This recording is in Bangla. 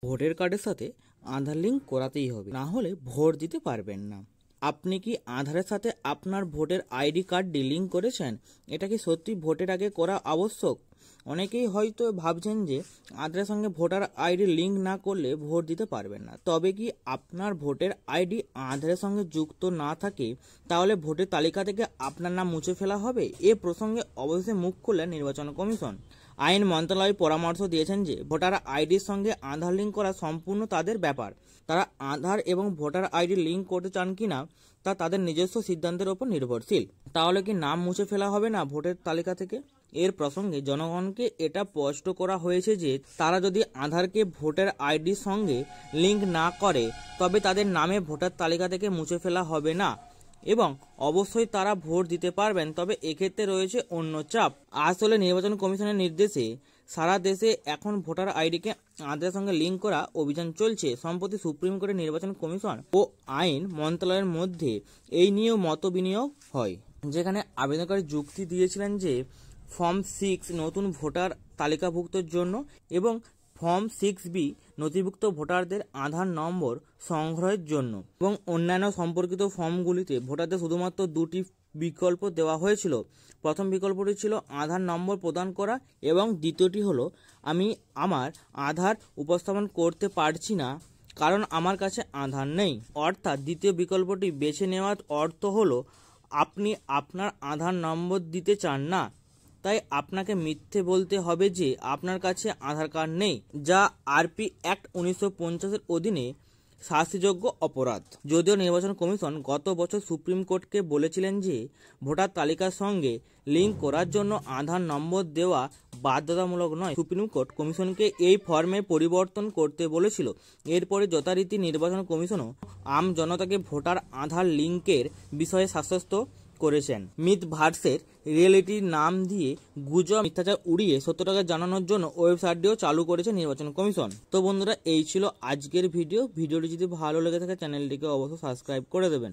ভোটার কার্ডের সাথে আধার লিঙ্ক করাতেই হবে, না হলে ভোট দিতে পারবেন না। আপনি কি আধারের সাথে আপনার ভোটের আইডি কার্ডটি লিঙ্ক করেছেন? এটা কি সত্যি ভোটের আগে করা আবশ্যক? অনেকেই হয়তো ভাবছেন যে আধারের সঙ্গে ভোটার আইডি লিঙ্ক না করলে ভোট দিতে পারবেন না। তবে কি আপনার ভোটের আইডি আধারের সঙ্গে যুক্ত না থাকে তাহলে ভোটের তালিকা থেকে আপনার নাম মুছে ফেলা হবে? এ প্রসঙ্গে অবশেষে মুখ খুললেন নির্বাচন কমিশন। আইন মন্ত্রণালয় পরামর্শ দিয়েছেন যে ভোটার আইডির সঙ্গে আধার লিঙ্ক করা সম্পূর্ণ তাদের ব্যাপার। তারা আধার এবং ভোটার আইডি লিঙ্ক করতে চান কিনা তা তাদের নিজস্ব সিদ্ধান্তের উপর নির্ভরশীল। তাহলে কি নাম মুছে ফেলা হবে না ভোটের তালিকা থেকে? এর প্রসঙ্গে জনগণকে এটা স্পষ্ট করা হয়েছে যে তারা যদি আধারকে ভোটার আইডির সঙ্গে লিঙ্ক না করে তবে তাদের নামে ভোটার তালিকা থেকে মুছে ফেলা হবে না এবং অবশ্যই তারা ভোট দিতে পারবেন। তবে এক্ষেত্রে রয়েছে অন্য চাপ। আসলে নির্বাচন কমিশনের নির্দেশে সারা দেশে এখন ভোটার আইডিকে আধারের সঙ্গে লিঙ্ক করা অভিযান চলছে। সম্প্রতি সুপ্রিম কোর্টের নির্বাচন কমিশন ও আইন মন্ত্রণালয়ের মধ্যে এই নিয়েও মত বিনিয়োগ হয়, যেখানে আবেদনকারী যুক্তি দিয়েছিলেন যে ফর্ম 6 নতুন ভোটার তালিকাভুক্তর জন্য এবং ফর্ম 6B নথিভুক্ত ভোটারদের আধার নম্বর সংগ্রহের জন্য এবং অন্যান্য সম্পর্কিত ফর্মগুলিতে ভোটারদের শুধুমাত্র দুটি বিকল্প দেওয়া হয়েছিল। প্রথম বিকল্পটি ছিল আধার নম্বর প্রদান করা এবং দ্বিতীয়টি হলো আমি আমার আধার উপস্থাপন করতে পারছি না কারণ আমার কাছে আধার নেই। অর্থাৎ দ্বিতীয় বিকল্পটি বেছে নেওয়ার অর্থ হলো আপনি আপনার আধার নম্বর দিতে চান না, তাই আপনাকে মিথ্যে বলতে হবে যে আপনার কাছে আধার কার্ড নেই, যা আরপি অ্যাক্ট 1950-এর অধীনে শাস্তিযোগ্য অপরাধ। যদিও নির্বাচন কমিশন গত বছর সুপ্রিম কোর্টকে বলেছিলেন যে ভোটার তালিকার সঙ্গে লিঙ্ক করার জন্য আধার নম্বর দেওয়া বাধ্যতামূলক নয়, সুপ্রিম কোর্ট কমিশনকে এই ফর্মে পরিবর্তন করতে বলেছিল। এরপরে যথারীতি নির্বাচন কমিশনও আম জনতাকে ভোটার আধার লিঙ্কের বিষয়ে শাসস্ত করেছেন। মিথ ভার্সেস রিয়েলিটির নাম দিয়ে গুজব মিথ্যাচার উড়িয়ে সত্যটাকে জানানোর জন্য ওয়েবসাইটটিও চালু করেছে নির্বাচন কমিশন। তো বন্ধুরা, এই ছিল আজকের ভিডিওটি যদি ভালো লেগে থাকে চ্যানেলটিকে অবশ্যই সাবস্ক্রাইব করে দেবেন।